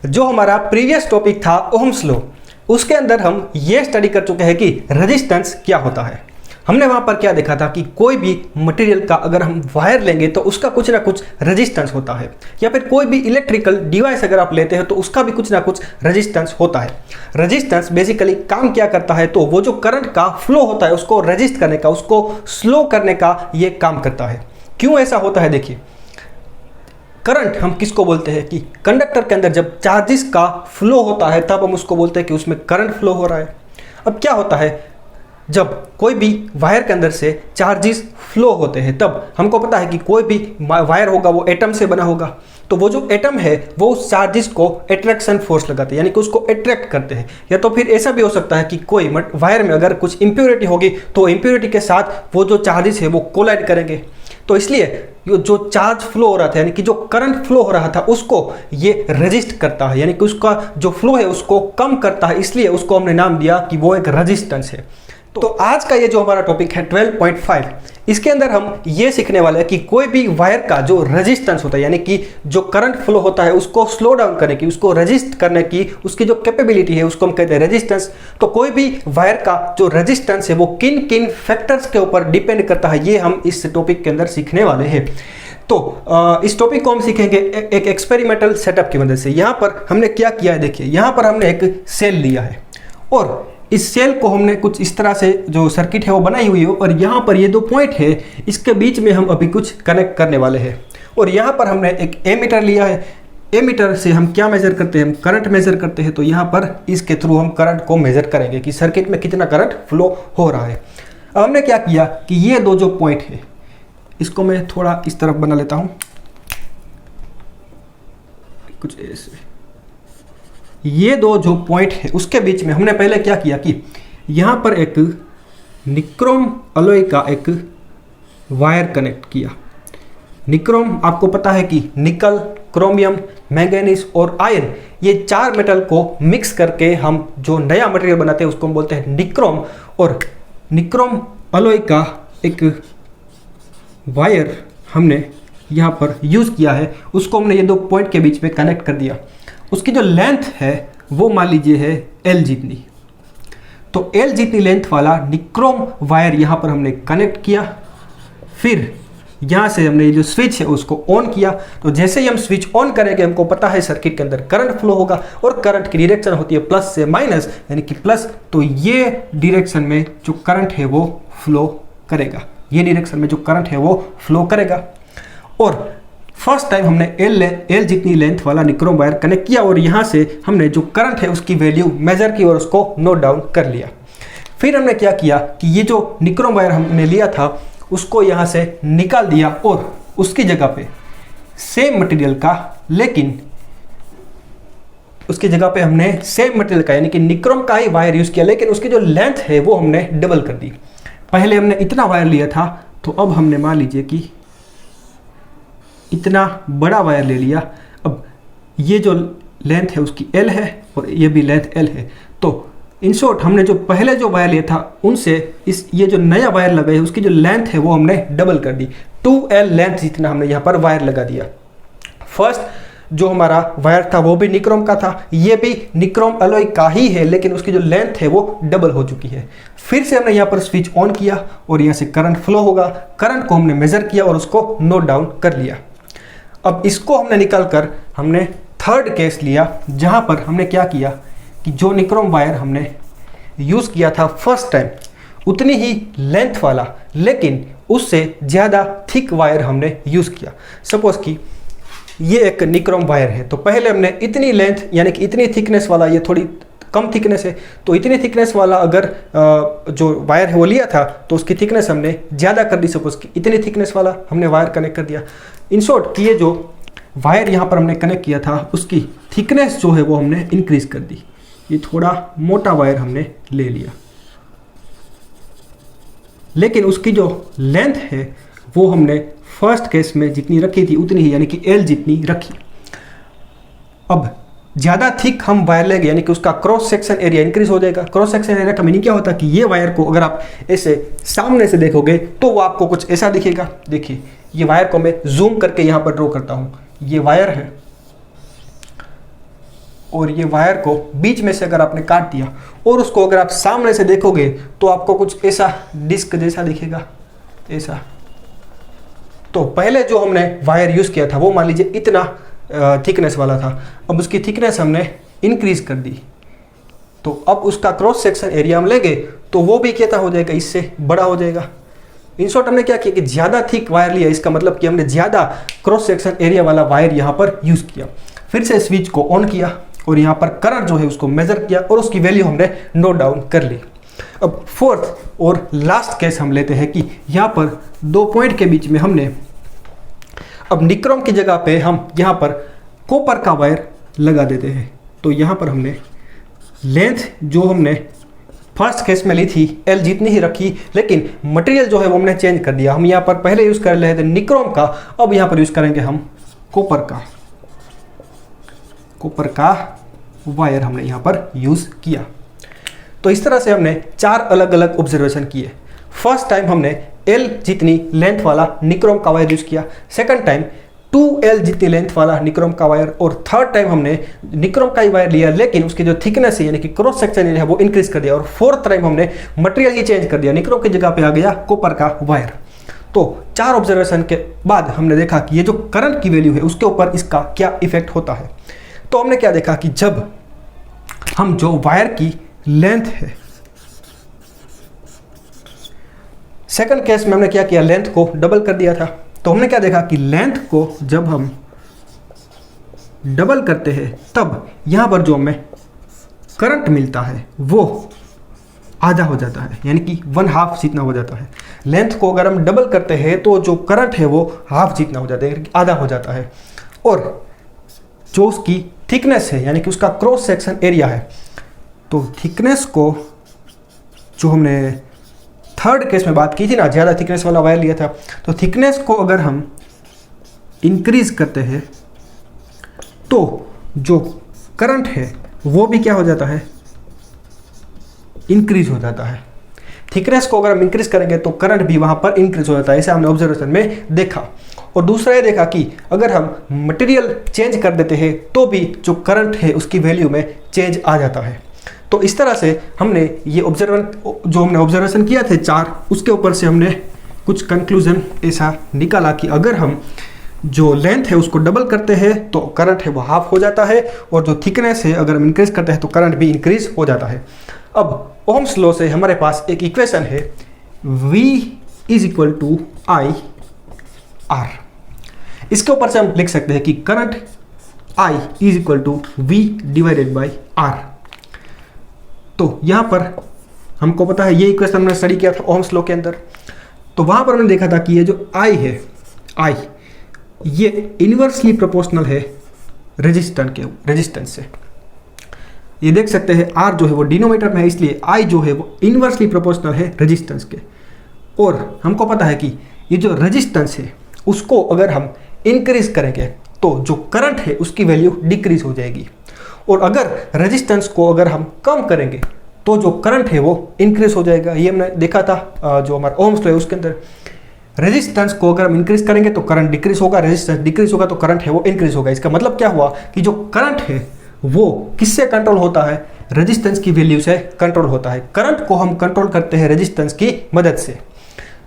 जो हमारा previous topic था ओहम्स लॉ, उसके अंदर हम ये स्टडी कर चुके हैं कि रेजिस्टेंस क्या होता है। हमने वहाँ पर क्या देखा था कि कोई भी मटेरियल का अगर हम वायर लेंगे तो उसका कुछ ना कुछ रेजिस्टेंस होता है, या फिर कोई भी इलेक्ट्रिकल डिवाइस अगर आप लेते हैं तो उसका भी कुछ ना कुछ रेजिस्टेंस होता है। रेजिस्टेंस बेसिकली काम क्या करता है, तो वो जो करंट का फ्लो होता है उसको रेजिस्ट करने का, उसको स्लो करने का ये काम करता है। क्यों ऐसा होता है, देखिए करंट हम किसको बोलते हैं कि कंडक्टर के अंदर जब चार्जेस का फ्लो होता है तब हम उसको बोलते हैं कि उसमें करंट फ्लो हो रहा है। अब क्या होता है, जब कोई भी वायर के अंदर से चार्जेस फ्लो होते हैं तब हमको पता है कि कोई भी वायर होगा वो एटम से बना होगा, तो वो जो एटम है वो उस चार्जेस को अट्रैक्शन फोर्स लगाते हैं, यानी कि उसको अट्रैक्ट करते हैं। या तो फिर ऐसा भी हो सकता है कि कोई वायर में अगर कुछ इंप्योरिटी होगी तो इंप्योरिटी के साथ वो जो चार्जेस है वो कोलाइड करेंगे। तो इसलिए जो चार्ज फ्लो हो रहा था, यानी कि जो करंट फ्लो हो रहा था, उसको ये रेजिस्ट करता है, यानी कि उसका जो फ्लो है उसको कम करता है, इसलिए उसको हमने नाम दिया कि वो एक रेजिस्टेंस है। तो आज का ये जो हमारा टॉपिक है 12.5, इसके अंदर हम ये सीखने वाले हैं कि कोई भी वायर का जो रेजिस्टेंस होता है, यानी कि जो करंट फ्लो होता है उसको स्लो डाउन करने की, उसको रेजिस्ट करने की उसकी जो कैपेबिलिटी है उसको हम कहते हैं रेजिस्टेंस। तो कोई भी वायर का जो रेजिस्टेंस है वो किन किन फैक्टर्स के ऊपर डिपेंड करता है, ये हम इस टॉपिक के अंदर सीखने वाले हैं। तो इस टॉपिक को हम सीखेंगे एक एक्सपेरिमेंटल सेटअप की मदद से। यहाँ पर हमने क्या किया है, देखिए यहाँ पर हमने एक सेल लिया है और इस सेल को हमने कुछ इस तरह से जो सर्किट है वो बनाई हुई है, और यहाँ पर ये दो पॉइंट है, इसके बीच में हम अभी कुछ कनेक्ट करने वाले हैं। और यहाँ पर हमने एक एमीटर लिया है। एमीटर से हम क्या मेजर करते हैं, हम करंट मेजर करते हैं। तो यहाँ पर इसके थ्रू हम करंट को मेजर करेंगे कि सर्किट में कितना करंट फ्लो हो रहा है। अब हमने क्या किया कि ये दो जो पॉइंट है इसको मैं थोड़ा इस तरफ बना लेता हूँ, कुछ ऐसे। ये दो जो पॉइंट है उसके बीच में हमने पहले क्या किया कि यहाँ पर एक निक्रोम अलॉय का एक वायर कनेक्ट किया। निक्रोम आपको पता है कि निकल, क्रोमियम, मैंगनीज और आयरन, ये चार मेटल को मिक्स करके हम जो नया मटेरियल बनाते हैं उसको हम बोलते हैं निक्रोम। और निक्रोम अलॉय का एक वायर हमने यहाँ पर यूज़ किया है, उसको हमने ये दो पॉइंट के बीच में कनेक्ट कर दिया। उसकी जो लेंथ है वो मान लीजिए है L जितनी। तो L जितनी लेंथ वाला निक्रोम वायर यहाँ पर हमने कनेक्ट किया। फिर यहाँ से हमने ये जो स्विच है उसको ऑन किया। तो जैसे ही हम स्विच ऑन करेंगे हमको पता है सर्किट के अंदर करंट फ्लो होगा, और करंट की डायरेक्शन होती है प्लस से माइनस, यानी कि प्लस। तो ये डायरेक्शन में जो करंट है वो फ्लो करेगा, ये डायरेक्शन में जो करंट है वो फ्लो करेगा। और फर्स्ट टाइम हमने L जितनी लेंथ वाला निक्रोम वायर कनेक्ट किया, और यहाँ से हमने जो करंट है उसकी वैल्यू मेजर की और उसको नोट डाउन कर लिया। फिर हमने क्या किया कि ये जो निक्रोम वायर हमने लिया था उसको यहाँ से निकाल दिया, और उसकी जगह पे सेम मटेरियल का, लेकिन उसकी जगह पे हमने सेम मटेरियल का यानी कि निक्रोम का ही वायर यूज़ किया, लेकिन उसकी जो लेंथ है वो हमने डबल कर दी। पहले हमने इतना वायर लिया था, तो अब हमने मान लीजिए कि इतना बड़ा वायर ले लिया। अब ये जो लेंथ है उसकी L है और ये भी लेंथ L है। तो इन शॉर्ट हमने जो पहले जो वायर लिया था उनसे ये जो नया वायर लगा है उसकी जो लेंथ है वो हमने डबल कर दी, 2L लेंथ जितना हमने यहाँ पर वायर लगा दिया। फर्स्ट जो हमारा वायर था वो भी निक्रोम का था, ये भी निक्रोम अलॉय का ही है, लेकिन उसकी जो लेंथ है वो डबल हो चुकी है। फिर से हमने यहाँ पर स्विच ऑन किया और यहाँ से करंट फ्लो होगा। करंट को हमने मेजर किया और उसको नोट डाउन कर लिया। अब इसको हमने निकाल कर हमने थर्ड केस लिया, जहाँ पर हमने क्या किया कि जो निक्रोम वायर हमने यूज़ किया था फर्स्ट टाइम उतनी ही लेंथ वाला, लेकिन उससे ज़्यादा थिक वायर हमने यूज़ किया। सपोज़ कि ये एक निक्रोम वायर है, तो पहले हमने इतनी लेंथ यानी कि इतनी थिकनेस वाला, ये थोड़ी कम थिकनेस है, तो इतनी थिकनेस वाला अगर जो वायर है वो लिया था तो उसकी थिकनेस हमने ज़्यादा कर दी। सपोज़ कि इतनी थिकनेस वाला हमने वायर कनेक्ट कर दिया। इन शॉर्ट कि ये जो वायर यहाँ पर हमने कनेक्ट किया था उसकी थिकनेस जो है वो हमने इंक्रीज कर दी। ये थोड़ा मोटा वायर हमने ले लिया, लेकिन उसकी जो लेंथ है वो हमने फर्स्ट केस में जितनी रखी थी उतनी ही, यानी कि L जितनी रखी। अब ज़्यादा थिक हम वायर लेंगे यानी कि उसका क्रॉस सेक्शन एरिया इंक्रीज हो जाएगा। क्रॉस सेक्शन एरिया का मीनिंग क्या होता है कि ये वायर को अगर आप ऐसे सामने से देखोगे तो वो आपको कुछ ऐसा दिखेगा। देखिए ये वायर को मैं जूम करके यहाँ पर ड्रॉ करता हूँ, ये वायर है और ये वायर को बीच में से अगर आपने काट दिया और उसको अगर आप सामने से देखोगे तो आपको कुछ ऐसा डिस्क जैसा दिखेगा, ऐसा। तो पहले जो हमने वायर यूज़ किया था वो मान लीजिए इतना थिकनेस वाला था, अब उसकी थिकनेस हमने इंक्रीज कर दी, तो अब उसका क्रॉस सेक्शन एरिया हम लेंगे तो वो भी क्या हो जाएगा, इससे बड़ा हो जाएगा। इन शॉर्ट हमने क्या किया कि ज़्यादा थिक वायर लिया, इसका मतलब कि हमने ज़्यादा क्रॉस सेक्शन एरिया वाला वायर यहाँ पर यूज़ किया। फिर से स्विच को ऑन किया और यहाँ पर करंट जो है उसको मेजर किया और उसकी वैल्यू हमने नोट डाउन कर ली। अब फोर्थ और लास्ट केस हम लेते हैं कि यहाँ पर 2 पॉइंट के बीच में हमने अब निक्रोम की जगह पे हम यहाँ पर कॉपर का वायर लगा देते हैं। तो यहाँ पर हमने लेंथ जो हमने फर्स्ट केस में ली थी एल जितनी ही रखी, लेकिन मटेरियल जो है वो हमने चेंज कर दिया। हम यहाँ पर पहले यूज़ कर रहे थे निक्रोम का, अब यहाँ पर यूज़ करेंगे हम कॉपर का वायर हमने यहाँ पर यूज़ किया। तो इस तरह से हमने 4 अलग अलग ऑब्जर्वेशन किए। फर्स्ट टाइम हमने L जितनी लेंथ वाला निक्रोम का वायर यूज़ किया, सेकंड टाइम 2L जितनी लेंथ वाला निक्रोम का वायर, और थर्ड टाइम हमने निक्रोम का ही वायर लिया लेकिन उसकी जो थिकनेस है यानी कि क्रॉस सेक्शन एरिया है वो इंक्रीज कर दिया, और फोर्थ टाइम हमने मटेरियल ही चेंज कर दिया, निक्रोम की जगह पे आ गया कॉपर का वायर। तो 4 ऑब्जर्वेशन के बाद हमने देखा कि ये जो करंट की वैल्यू है उसके ऊपर इसका क्या इफेक्ट होता है। तो हमने क्या देखा कि जब हम जो वायर की लेंथ है, सेकंड केस में हमने क्या किया, लेंथ को डबल कर दिया था। तो हमने क्या देखा कि लेंथ को जब हम डबल करते हैं तब यहां पर जो हमें करंट मिलता है वो आधा हो जाता है, यानी कि 1/2 जितना हो जाता है। लेंथ को अगर हम डबल करते हैं तो जो करंट है वो हाफ जितना हो जाता है, आधा हो जाता है। और जो उसकी थिकनेस है यानी कि उसका क्रॉस सेक्शन एरिया है, तो थिकनेस को जो हमने थर्ड केस में बात की थी ना, ज़्यादा थिकनेस वाला वायर लिया था, तो थिकनेस को अगर हम इंक्रीज करते हैं तो जो करंट है वो भी क्या हो जाता है, इंक्रीज हो जाता है। थिकनेस को अगर हम इंक्रीज करेंगे तो करंट भी वहाँ पर इंक्रीज हो जाता है, ऐसे हमने ऑब्जर्वेशन में देखा। और दूसरा ये देखा कि अगर हम मटेरियल चेंज कर देते हैं तो भी जो करंट है उसकी वैल्यू में चेंज आ जाता है। तो इस तरह से हमने ये ऑब्जर्वेशन किया थे 4, उसके ऊपर से हमने कुछ कंक्लूजन ऐसा निकाला कि अगर हम जो लेंथ है उसको डबल करते हैं तो करंट है वो हाफ हो जाता है, और जो थिकनेस है अगर हम इंक्रीज करते हैं तो करंट भी इंक्रीज हो जाता है। अब ओम्स लॉ से हमारे पास एक इक्वेशन है V = IR। इसके ऊपर से हम लिख सकते हैं कि करंट I = V/R। तो यहाँ पर हमको पता है ये इक्वेशन हमने स्टडी किया था ओम्स लॉ के अंदर। तो वहाँ पर हमने देखा था कि ये जो I है, I ये इन्वर्सली प्रोपोर्शनल है रेजिस्टेंस से। ये देख सकते हैं R जो है वो डिनोमिनेटर में है, इसलिए I जो है वो इन्वर्सली प्रोपोर्शनल है रेजिस्टेंस के। और हमको पता है कि ये जो रेजिस्टेंस है उसको अगर हम इंक्रीज करेंगे तो जो करंट है उसकी वैल्यू डिक्रीज हो जाएगी, और अगर रेजिस्टेंस को अगर हम कम करेंगे तो जो करंट है वो इंक्रीज हो जाएगा। ये हमने देखा था जो हमारा ओम्स लॉ है उसके अंदर, रेजिस्टेंस को अगर हम इंक्रीज करेंगे तो करंट डिक्रीज होगा, रेजिस्टेंस डिक्रीज होगा तो करंट है वो इंक्रीज होगा। इसका मतलब क्या हुआ कि जो करंट है वो किससे कंट्रोल होता है, रेजिस्टेंस की वैल्यू से कंट्रोल होता है। करंट को हम कंट्रोल करते हैं रेजिस्टेंस की मदद से।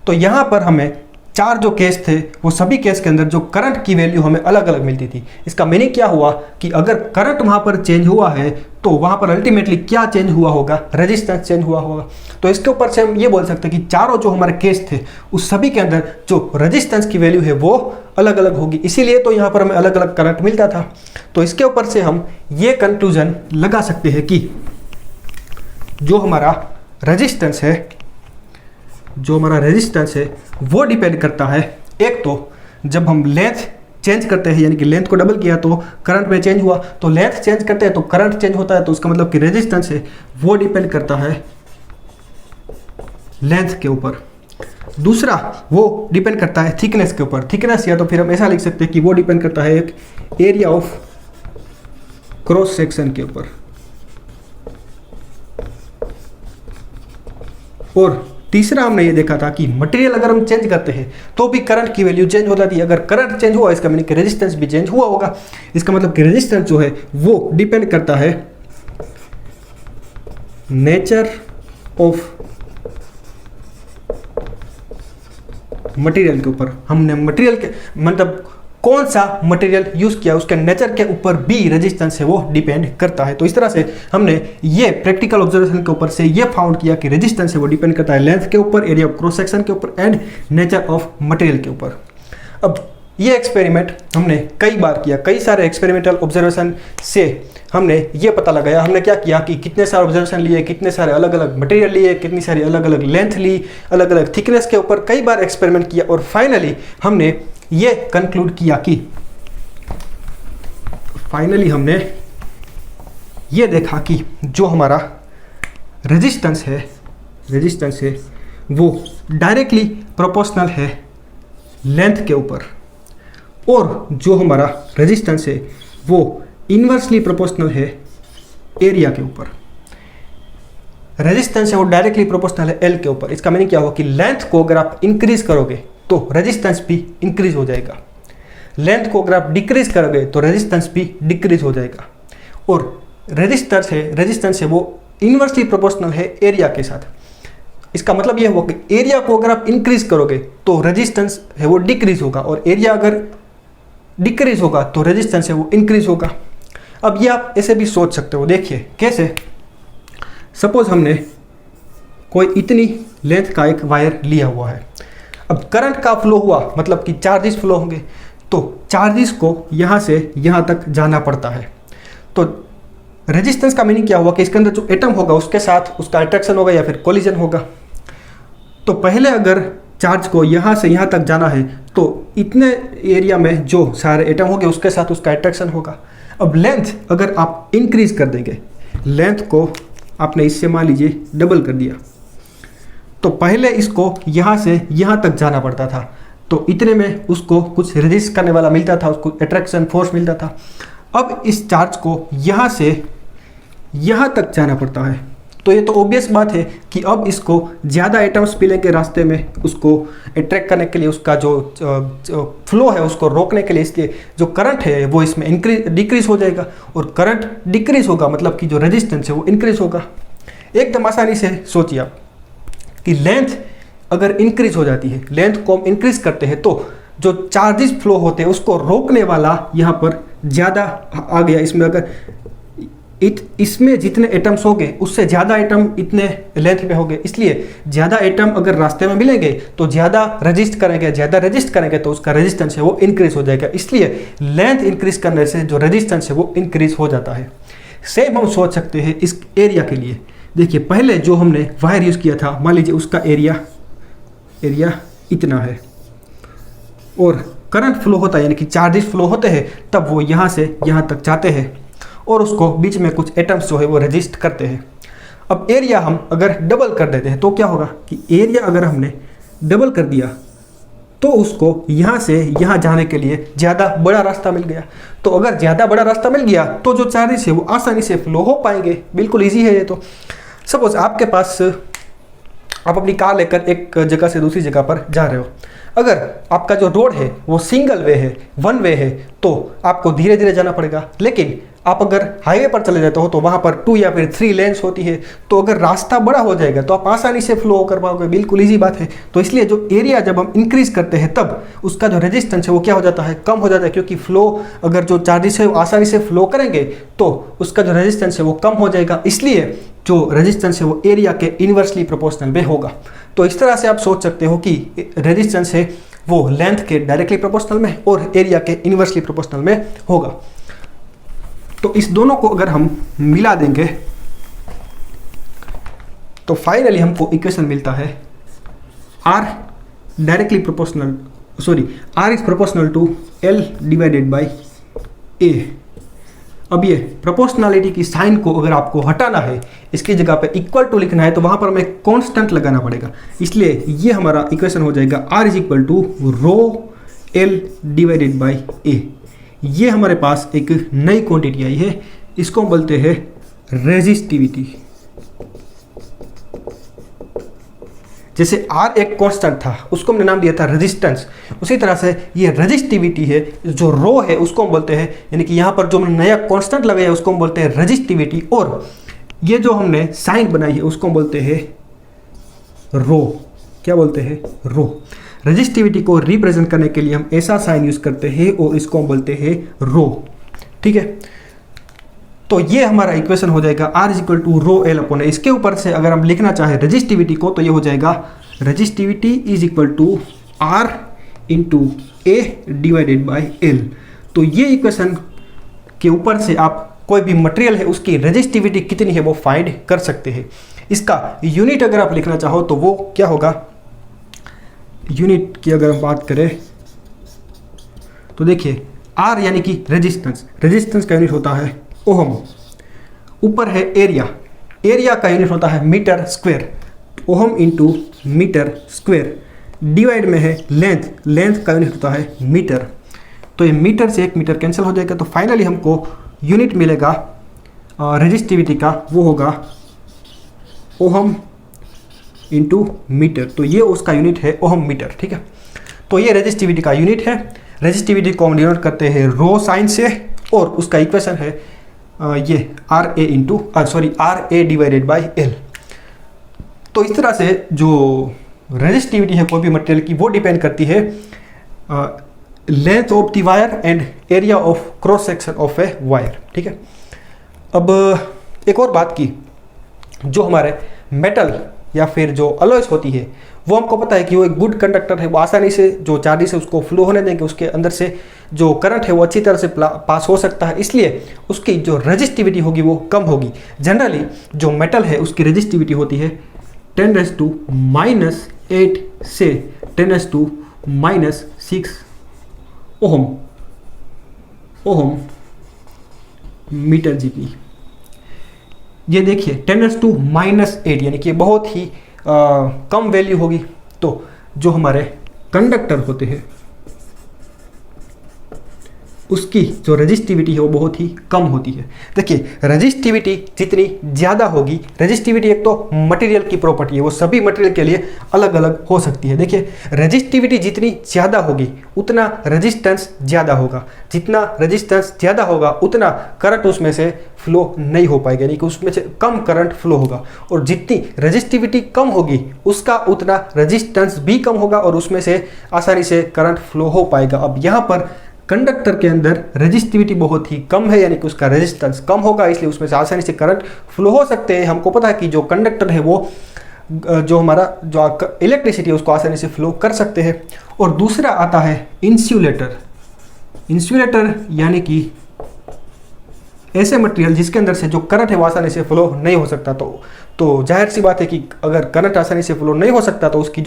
तो यहाँ पर हमें 4 जो केस थे वो सभी केस के अंदर जो करंट की वैल्यू हमें अलग अलग मिलती थी। इसका मीनिंग क्या हुआ कि अगर करंट वहाँ पर चेंज हुआ है तो वहाँ पर अल्टीमेटली क्या चेंज हुआ होगा, रेजिस्टेंस चेंज हुआ होगा। तो इसके ऊपर से हम ये बोल सकते हैं कि चारों जो हमारे केस थे उस सभी के अंदर जो रेजिस्टेंस की वैल्यू है वो अलग अलग होगी, इसीलिए तो यहाँ पर हमें अलग अलग करंट मिलता था। तो इसके ऊपर से हम ये कंक्लूजन लगा सकते हैं कि जो हमारा रेजिस्टेंस है वो डिपेंड करता है, एक तो जब हम लेंथ चेंज करते हैं यानी कि लेंथ को डबल किया तो करंट में चेंज हुआ, तो लेंथ चेंज करते हैं तो करंट चेंज होता है, तो उसका मतलब कि रेजिस्टेंस है वो डिपेंड करता है लेंथ के ऊपर। दूसरा वो डिपेंड करता है थिकनेस के ऊपर, थिकनेस या तो फिर हम ऐसा लिख सकते हैं कि वो डिपेंड करता है एक एरिया ऑफ क्रॉस सेक्शन के ऊपर। और तीसरा हमने ये देखा था कि मटेरियल अगर हम चेंज करते हैं तो भी करंट की वैल्यू चेंज हो जाती है। अगर करंट चेंज हुआ इसका मीनिंग कि रेजिस्टेंस भी चेंज हुआ होगा। इसका मतलब कि रेजिस्टेंस जो है वो डिपेंड करता है नेचर ऑफ मटेरियल के ऊपर। हमने मटेरियल के मतलब कौन सा मटेरियल यूज किया उसके नेचर के ऊपर भी रेजिस्टेंस है वो डिपेंड करता है। तो इस तरह से हमने ये प्रैक्टिकल ऑब्जर्वेशन के ऊपर से ये फाउंड किया कि रेजिस्टेंस है वो डिपेंड करता है लेंथ के ऊपर, एरिया ऑफ क्रॉस सेक्शन के ऊपर एंड नेचर ऑफ मटेरियल के ऊपर। अब ये एक्सपेरिमेंट हमने कई बार किया, कई सारे एक्सपेरिमेंटल ऑब्जर्वेशन से हमने ये पता लगाया। हमने क्या किया कि कितने सारे ऑब्जर्वेशन लिए, कितने सारे अलग अलग मटेरियल लिए, कितनी सारी अलग अलग लेंथ ली, अलग अलग थिकनेस के ऊपर कई बार एक्सपेरिमेंट किया और फाइनली हमने ये कंक्लूड किया कि फाइनली हमने ये देखा कि जो हमारा रेजिस्टेंस है वो डायरेक्टली प्रोपोर्शनल है लेंथ के ऊपर और जो हमारा रेजिस्टेंस है वो इन्वर्सली प्रोपोर्शनल है एरिया के ऊपर। रेजिस्टेंस है वो डायरेक्टली प्रोपोर्शनल है एल के ऊपर। इसका मीनिंग क्या होगा कि लेंथ को अगर आप इंक्रीज करोगे तो रेजिस्टेंस भी इंक्रीज हो जाएगा, लेंथ को अगर आप डिक्रीज करोगे तो रेजिस्टेंस भी डिक्रीज हो जाएगा। और रेजिस्टेंस है वो इन्वर्सली प्रोपोर्शनल है एरिया के साथ। इसका मतलब यह हुआ कि एरिया को अगर आप इंक्रीज करोगे तो रेजिस्टेंस है वो डिक्रीज होगा और एरिया अगर डिक्रीज होगा तो रेजिस्टेंस है वो इंक्रीज होगा। अब ये आप ऐसे भी सोच सकते हो, देखिए कैसे। सपोज हमने कोई इतनी लेंथ का एक वायर लिया हुआ है। अब करंट का फ्लो हुआ मतलब कि चार्जेस फ्लो होंगे तो चार्जेस को यहाँ से यहाँ तक जाना पड़ता है। तो रेजिस्टेंस का मीनिंग क्या हुआ कि इसके अंदर जो एटम होगा उसके साथ उसका अट्रैक्शन होगा या फिर कोलिजन होगा। तो पहले अगर चार्ज को यहाँ से यहाँ तक जाना है तो इतने एरिया में जो सारे एटम होंगे उसके साथ उसका अट्रैक्शन होगा। अब लेंथ अगर आप इंक्रीज कर देंगे, लेंथ को आपने इससे मान लीजिए डबल कर दिया तो पहले इसको यहाँ से यहाँ तक जाना पड़ता था तो इतने में उसको कुछ रेजिस्ट करने वाला मिलता था, उसको अट्रैक्शन फोर्स मिलता था। अब इस चार्ज को यहाँ से यहाँ तक जाना पड़ता है तो ये तो ऑब्वियस बात है कि अब इसको ज़्यादा एटम्स मिलेंगे रास्ते में उसको अट्रैक्ट करने के लिए, उसका जो फ्लो है उसको रोकने के लिए, इसलिए जो करंट है वो इसमें डिक्रीज हो जाएगा और करंट डिक्रीज होगा मतलब कि जो रेजिस्टेंस है वो इंक्रीज होगा। एकदम आसानी से सोचिए आप कि लेंथ अगर इंक्रीज हो जाती है, लेंथ को हम इंक्रीज करते हैं तो जो चार्जेस फ्लो होते हैं उसको रोकने वाला यहाँ पर ज़्यादा आ गया। इसमें अगर इसमें जितने एटम्स होंगे उससे ज़्यादा एटम इतने लेंथ में होंगे, इसलिए ज़्यादा एटम अगर रास्ते में मिलेंगे तो ज़्यादा रेजिस्ट करेंगे तो उसका रेजिस्टेंस है वो इंक्रीज हो जाएगा। इसलिए लेंथ इंक्रीज करने से जो रेजिस्टेंस है वो इंक्रीज हो जाता है। सेम हम सोच सकते हैं इस एरिया के लिए। देखिए पहले जो हमने वायर यूज़ किया था, मान लीजिए उसका एरिया इतना है और करंट फ्लो होता है यानी कि चार्जेस फ्लो होते हैं तब वो यहाँ से यहाँ तक जाते हैं और उसको बीच में कुछ एटम्स जो है वो रेजिस्ट करते हैं। अब एरिया हम अगर डबल कर देते हैं तो क्या होगा कि एरिया अगर हमने डबल कर दिया तो उसको यहाँ से यहाँ जाने के लिए ज़्यादा बड़ा रास्ता मिल गया। तो अगर ज़्यादा बड़ा रास्ता मिल गया तो जो चार्जेस है वो आसानी से फ्लो हो पाएंगे। बिल्कुल ईजी है ये तो। सपोज आपके पास आप अपनी कार लेकर एक जगह से दूसरी जगह पर जा रहे हो। अगर आपका जो रोड है वो सिंगल वे है, वन वे है, तो आपको धीरे धीरे जाना पड़ेगा। लेकिन आप अगर हाईवे पर चले जाते हो तो वहाँ पर 2 या फिर 3 लेन्स होती है, तो अगर रास्ता बड़ा हो जाएगा तो आप आसानी से फ्लो कर पाओगे। बिल्कुल ईजी बात है। तो इसलिए जो एरिया जब हम इंक्रीज करते हैं तब उसका जो रेजिस्टेंस है वो क्या हो जाता है, कम हो जाता है, क्योंकि फ्लो अगर जो चार्जेस है वो आसानी से फ्लो करेंगे तो उसका जो रेजिस्टेंस है वो कम हो जाएगा। इसलिए जो रेजिस्टेंस है वो एरिया के इन्वर्सली प्रोपोर्शनल में होगा। तो इस तरह से आप सोच सकते हो कि रेजिस्टेंस है वो लेंथ के डायरेक्टली प्रोपोर्शनल में और एरिया के इन्वर्सली प्रोपोर्शनल में होगा। तो इस दोनों को अगर हम मिला देंगे तो फाइनली हमको इक्वेशन मिलता है R is proportional to L divided by A। अब ये प्रोपोर्शनलिटी की साइन को अगर आपको हटाना है, इसकी जगह पे इक्वल टू लिखना है, तो वहाँ पर हमें कांस्टेंट लगाना पड़ेगा। इसलिए ये हमारा इक्वेशन हो जाएगा R is equal to rho L divided by A। ये हमारे पास एक नई क्वांटिटी आई है इसको हम बोलते हैं रेजिस्टिविटी। जैसे R एक कांस्टेंट था, उसको हमने नाम दिया था रेजिस्टेंस, उसी तरह से ये रेजिस्टिविटी है, जो रो है उसको हम बोलते हैं, यानी कि यहाँ पर जो हमने नया कांस्टेंट लगाया है उसको हम बोलते हैं रेजिस्टिविटी, और ये जो हमने साइन बनाई है उसको हम बोलते हैं रो। क्या बोलते हैं? रो। रेजिस्टिविटी को रिप्रेजेंट करने के लिए हम ऐसा साइन यूज करते हैं और इसको हम बोलते हैं रो। ठीक है, तो ये हमारा इक्वेशन हो जाएगा R is equal to rho L upon A. इसके ऊपर से अगर हम लिखना चाहें रेजिस्टिविटी को तो ये हो जाएगा resistivity is equal to R into A divided by L. तो ये इक्वेशन के ऊपर से आप कोई भी मटेरियल है उसकी रेजिस्टिविटी कितनी है वो फाइंड कर सकते हैं। इसका यूनिट अगर आप लिखना चाहो तो वो क्या होगा, यूनिट की अगर हम बात करें तो देखिए R यानी कि रेजिस्टेंस, रेजिस्टेंस का यूनिट होता है ओहम। ऊपर है एरिया, एरिया का यूनिट होता है metre square, ohm into metre square. Divide में है लेंथ, लेंथ का यूनिट होता है मीटर। तो ये मीटर से एक मीटर कैंसिल हो जाएगा, तो फाइनली हमको यूनिट मिलेगा रेजिस्टिविटी का, वो होगा ओहम इंटू मीटर। तो ये उसका यूनिट है ओहम मीटर। ठीक है, तो ये रेजिस्टिविटी का यूनिट है। रेजिस्टिविटी को हम डिनोट करते हैं रो साइन से, और उसका इक्वेशन है ये R A divided by L. तो इस तरह से जो रेजिस्टिविटी है कोई भी मटेरियल की वो डिपेंड करती है length of the wire and area of cross section of a wire. ठीक है, अब एक और बात की, जो हमारे मेटल या फिर जो अलॉयस होती है वो हमको पता है कि वो एक गुड कंडक्टर है, वो आसानी से जो चार्जेस है उसको फ्लो होने देंगे, उसके अंदर से जो करंट है वो अच्छी तरह से पास हो सकता है, इसलिए उसकी जो रेजिस्टिविटी होगी वो कम होगी। जनरली जो मेटल है उसकी रेजिस्टिविटी होती है 10⁻⁻8 से 10⁻⁻6 ओहम मीटर जितनी। ये देखिए 10⁻⁻8 यानी कि बहुत ही कम वैल्यू होगी। तो जो हमारे कंडक्टर होते हैं उसकी जो रेजिस्टिविटी है वो बहुत ही कम होती है। देखिए रेजिस्टिविटी जितनी ज़्यादा होगी, रेजिस्टिविटी एक तो मटेरियल की प्रॉपर्टी है, वो सभी मटेरियल के लिए अलग अलग हो सकती है। देखिए रेजिस्टिविटी जितनी ज़्यादा होगी उतना रेजिस्टेंस ज़्यादा होगा, जितना रेजिस्टेंस ज़्यादा होगा उतना करंट उसमें से फ्लो नहीं हो पाएगा, यानी कि उसमें से कम करंट फ्लो होगा, और जितनी रेजिस्टिविटी कम होगी उसका उतना रेजिस्टेंस भी कम होगा और उसमें से आसानी से करंट फ्लो हो पाएगा। अब यहाँ पर कंडक्टर के अंदर रेजिस्टिविटी बहुत ही कम है, यानी कि उसका रेजिस्टेंस कम होगा, इसलिए उसमें से आसानी से करंट फ्लो हो सकते हैं। हमको पता है कि जो कंडक्टर है वो जो हमारा जो इलेक्ट्रिसिटी है उसको आसानी से फ्लो कर सकते हैं। और दूसरा आता है इंसुलेटर। इंसुलेटर यानी कि ऐसे मटेरियल जिसके अंदर से जो करंट है वो आसानी से फ्लो नहीं हो सकता। तो जाहिर सी बात है कि अगर करंट आसानी से फ्लो नहीं हो सकता तो उसकी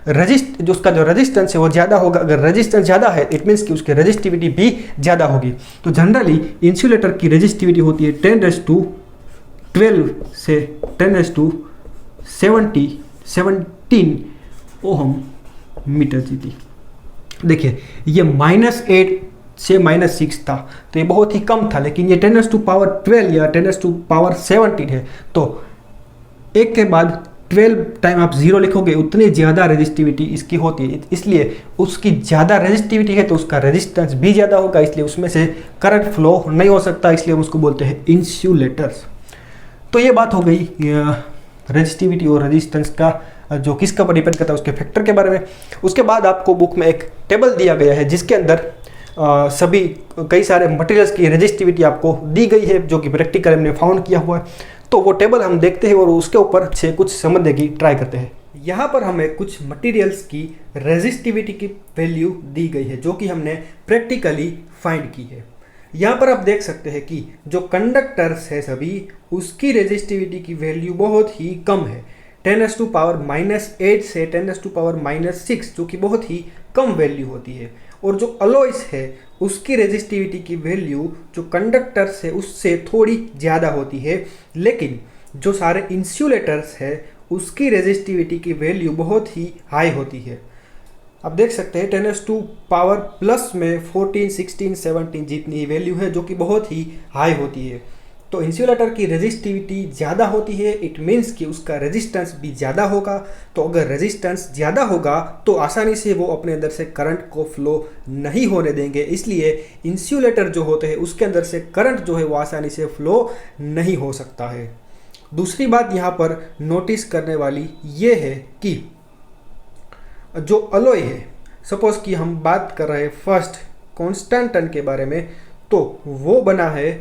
उसका जो रेजिस्टेंस है वो ज़्यादा होगा। अगर रेजिस्टेंस ज़्यादा है इट मीन्स कि उसकी रेजिस्टिविटी भी ज़्यादा होगी। तो जनरली इंसुलेटर की रेजिस्टिविटी होती है 10⁻12 से 10⁻17 ओहम मीटर जीती। देखिए ये -8 से -6 था, तो ये बहुत ही कम था, लेकिन ये 10⁻12 या 10⁻17 है। तो एक के बाद 12 टाइम आप 0 लिखोगे उतनी ज़्यादा रेजिस्टिविटी इसकी होती है, इसलिए उसकी ज़्यादा रेजिस्टिविटी है तो उसका रेजिस्टेंस भी ज़्यादा होगा, इसलिए उसमें से करंट फ्लो नहीं हो सकता, इसलिए हम उसको बोलते हैं इंसुलेटर्स। तो ये बात हो गई रेजिस्टिविटी और रेजिस्टेंस का जो किसका पर डिपेंड करता है उसके फैक्टर के बारे में। उसके बाद आपको बुक में एक टेबल दिया गया है जिसके अंदर सभी कई सारे मटेरियल्स की रेजिस्टिविटी आपको दी गई है, जो कि प्रैक्टिकल हमने फाउंड किया हुआ है। तो वो टेबल हम देखते हैं और उसके ऊपर से कुछ समझने की ट्राई करते हैं। यहाँ पर हमें कुछ मटेरियल्स की रेजिस्टिविटी की वैल्यू दी गई है जो कि हमने प्रैक्टिकली फाइंड की है। यहाँ पर आप देख सकते हैं कि जो कंडक्टर्स है सभी उसकी रेजिस्टिविटी की वैल्यू बहुत ही कम है, 10⁻⁻8 से 10⁻⁻6 जो कि बहुत ही कम वैल्यू होती है। और जो अलॉयस है उसकी रेजिस्टिविटी की वैल्यू जो कंडक्टर्स है उससे थोड़ी ज़्यादा होती है, लेकिन जो सारे इंसुलेटर्स है उसकी रेजिस्टिविटी की वैल्यू बहुत ही हाई होती है। आप देख सकते हैं 10⁻² पावर प्लस में 14, 16, 17 जितनी वैल्यू है, जो कि बहुत ही हाई होती है। तो इंसुलेटर की रेजिस्टिविटी ज़्यादा होती है, इट मीन्स कि उसका रेजिस्टेंस भी ज़्यादा होगा। तो अगर रेजिस्टेंस ज़्यादा होगा तो आसानी से वो अपने अंदर से करंट को फ्लो नहीं होने देंगे, इसलिए इंसुलेटर जो होते हैं उसके अंदर से करंट जो है वो आसानी से फ्लो नहीं हो सकता है। दूसरी बात यहाँ पर नोटिस करने वाली ये है कि जो अलॉय है, सपोज कि हम बात कर रहे हैं फर्स्ट कॉन्स्टेंटन के बारे में, तो वो बना है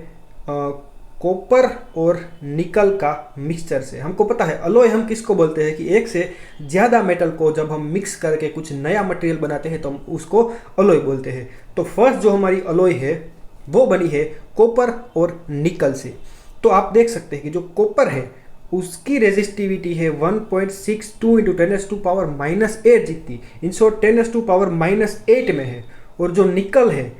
कॉपर और निकल का मिक्सचर से। हमको पता है अलॉय हम किसको बोलते हैं कि एक से ज़्यादा मेटल को जब हम मिक्स करके कुछ नया मटेरियल बनाते हैं तो हम उसको अलॉय बोलते हैं। तो फर्स्ट जो हमारी अलॉय है वो बनी है कॉपर और निकल से। तो आप देख सकते हैं कि जो कॉपर है उसकी रेजिस्टिविटी है 1.62 × 10⁻² पावर -8 जितनी, इन शॉर्ट 10⁻² पावर -8 में है। और जो निकल है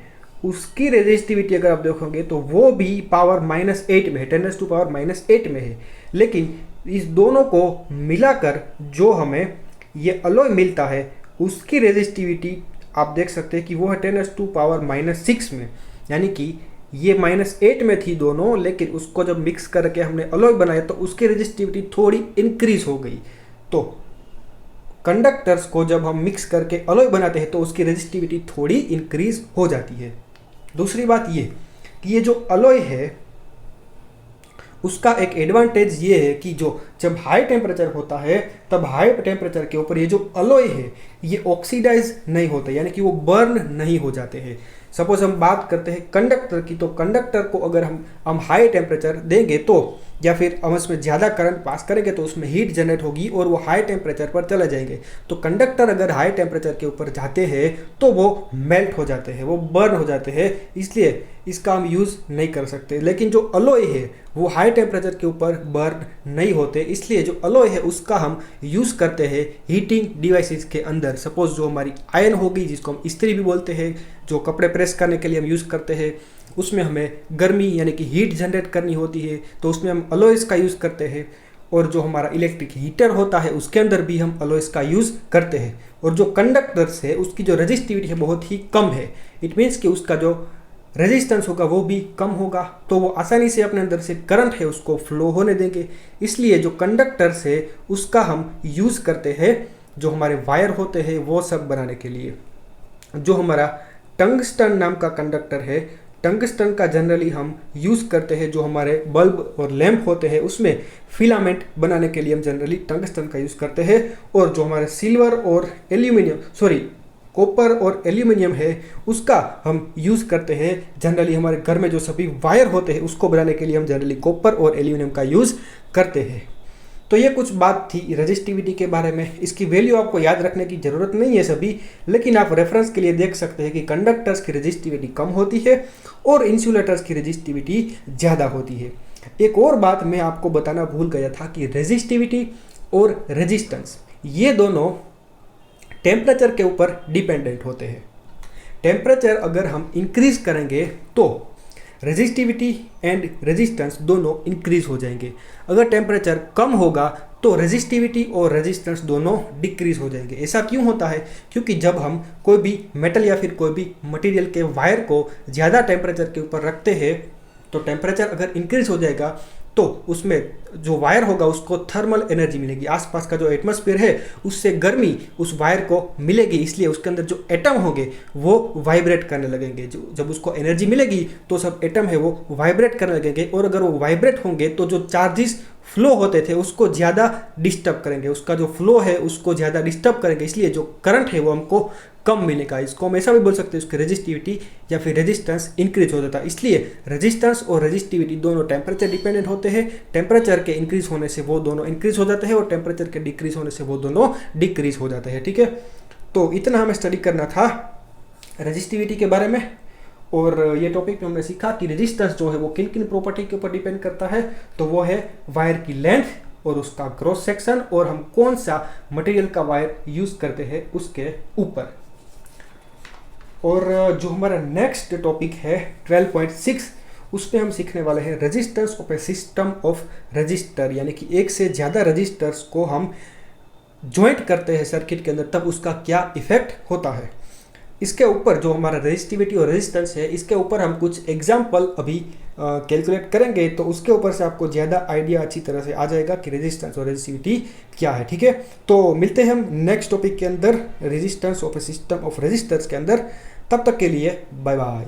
उसकी रेजिस्टिविटी अगर आप देखोगे तो वो भी पावर -8 में है, 10⁻² पावर -8 में है। लेकिन इस दोनों को मिलाकर जो हमें ये अलॉय मिलता है उसकी रेजिस्टिविटी आप देख सकते हैं कि वो है 10⁻² पावर -6 में। यानी कि ये -8 में थी दोनों, लेकिन उसको जब मिक्स करके हमने अलॉय बनाया तो उसकी रेजिस्टिविटी थोड़ी इंक्रीज हो गई। तो कंडक्टर्स को जब हम मिक्स करके अलॉय बनाते हैं तो उसकी रेजिस्टिविटी थोड़ी इंक्रीज हो जाती है। दूसरी बात ये कि ये जो अलॉय है उसका एक एडवांटेज ये है कि जो जब हाई टेम्परेचर होता है तब हाई टेम्परेचर के ऊपर ये जो अलॉय है ये ऑक्सीडाइज नहीं होते, यानी कि वो बर्न नहीं हो जाते हैं। सपोज हम बात करते हैं कंडक्टर की, तो कंडक्टर को अगर हम हाई टेम्परेचर देंगे तो या फिर हम उसमें ज़्यादा करंट पास करेंगे तो उसमें हीट जनरेट होगी और वो हाई टेम्परेचर पर चले जाएंगे। तो कंडक्टर अगर हाई टेम्परेचर के ऊपर जाते हैं तो वो मेल्ट हो जाते हैं, वो बर्न हो जाते हैं, इसलिए इसका हम यूज़ नहीं कर सकते। लेकिन जो अलॉय है वो हाई टेम्परेचर के ऊपर बर्न नहीं होते, इसलिए जो अलॉय है उसका हम यूज़ करते हैं हीटिंग डिवाइसेस के अंदर। सपोज जो हमारी आयरन होगी जिसको हम इस्त्री भी बोलते हैं, जो कपड़े प्रेस करने के लिए हम यूज़ करते हैं, उसमें हमें गर्मी यानी कि हीट जनरेट करनी होती है तो उसमें हम अलॉयस का यूज़ करते हैं। और जो हमारा इलेक्ट्रिक हीटर होता है उसके अंदर भी हम अलॉयस का यूज़ करते हैं। और जो कंडक्टर्स है उसकी जो रेजिस्टिविटी है बहुत ही कम है, इट मीन्स कि उसका जो रेजिस्टेंस होगा वो भी कम होगा, तो वो आसानी से अपने अंदर से करंट है उसको फ्लो होने देंगे। इसलिए जो कंडक्टर्स है उसका हम यूज़ करते हैं जो हमारे वायर होते हैं वो सब बनाने के लिए। जो हमारा टंगस्टन नाम का कंडक्टर है, टंगस्टन का जनरली हम यूज़ करते हैं जो हमारे बल्ब और लैंप होते हैं उसमें फिलामेंट बनाने के लिए हम जनरली टंगस्टन का यूज़ करते हैं। और जो हमारे सिल्वर और एल्यूमिनियम कॉपर और एल्यूमिनियम है उसका हम यूज़ करते हैं जनरली हमारे घर में जो सभी वायर होते हैं उसको बनाने के लिए हम जनरली कॉपर और एल्यूमिनियम का यूज़ करते हैं। तो ये कुछ बात थी रेजिस्टिविटी के बारे में। इसकी वैल्यू आपको याद रखने की ज़रूरत नहीं है सभी, लेकिन आप रेफरेंस के लिए देख सकते हैं कि कंडक्टर्स की रेजिस्टिविटी कम होती है और इंसुलेटर्स की रेजिस्टिविटी ज़्यादा होती है। एक और बात मैं आपको बताना भूल गया था कि रेजिस्टिविटी और रेजिस्टेंस ये दोनों टेम्परेचर के ऊपर डिपेंडेंट होते हैं। टेम्परेचर अगर हम इंक्रीज करेंगे तो रेजिस्टिविटी एंड रेजिस्टेंस दोनों इंक्रीज हो जाएंगे। अगर टेम्परेचर कम होगा तो रेजिस्टिविटी और रेजिस्टेंस दोनों डिक्रीज हो जाएंगे। ऐसा क्यों होता है? क्योंकि जब हम कोई भी मेटल या फिर कोई भी मटेरियल के वायर को ज़्यादा टेम्परेचर के ऊपर रखते हैं तो टेम्परेचर अगर इंक्रीज हो जाएगा तो उसमें जो वायर होगा उसको थर्मल एनर्जी मिलेगी, आसपास का जो एटमॉस्फेयर है उससे गर्मी उस वायर को मिलेगी, इसलिए उसके अंदर जो एटम होंगे वो वाइब्रेट करने लगेंगे। जब उसको एनर्जी मिलेगी तो सब एटम है वो वाइब्रेट करने लगेंगे, और अगर वो वाइब्रेट होंगे तो जो चार्जेस फ्लो होते थे उसको ज़्यादा डिस्टर्ब करेंगे, उसका जो फ्लो है उसको ज़्यादा डिस्टर्ब करेंगे, इसलिए जो करंट है वो हमको कम मिलेगा। इसको हम ऐसा भी बोल सकते हैं उसकी रेजिस्टिविटी या फिर रेजिस्टेंस इंक्रीज हो जाता है। इसलिए रेजिस्टेंस और रेजिस्टिविटी दोनों टेम्परेचर डिपेंडेंट होते हैं। टेम्परेचर के इंक्रीज होने से वो दोनों इंक्रीज हो जाते हैं और टेम्परेचर के डिक्रीज होने से वो दोनों डिक्रीज हो जाते हैं। ठीक है, तो इतना हमें स्टडी करना था रेजिस्टिविटी के बारे में। और ये टॉपिक में हमने सीखा कि रेजिस्टेंस जो है वो किन किन प्रॉपर्टी के ऊपर डिपेंड करता है। तो वो है वायर की लेंथ और उसका क्रॉस सेक्शन और हम कौन सा मटेरियल का वायर यूज़ करते हैं उसके ऊपर। और जो हमारा नेक्स्ट टॉपिक है 12.6, उसमें हम सीखने वाले हैं resistance of a system of register, यानी कि एक से ज़्यादा रजिस्टर्स को हम ज्वाइंट करते हैं सर्किट के अंदर, तब उसका क्या इफेक्ट होता है। इसके ऊपर जो हमारा रेजिस्टिविटी और रेजिस्टेंस है, इसके ऊपर हम कुछ एग्जाम्पल अभी कैलकुलेट करेंगे, तो उसके ऊपर से आपको ज़्यादा आइडिया अच्छी तरह से आ जाएगा कि रेजिस्टेंस और रेजिस्टिविटी क्या है। ठीक है, तो मिलते हैं हम नेक्स्ट टॉपिक के अंदर, resistance of a system of resistors के अंदर। तब तक के लिए बाय बाय।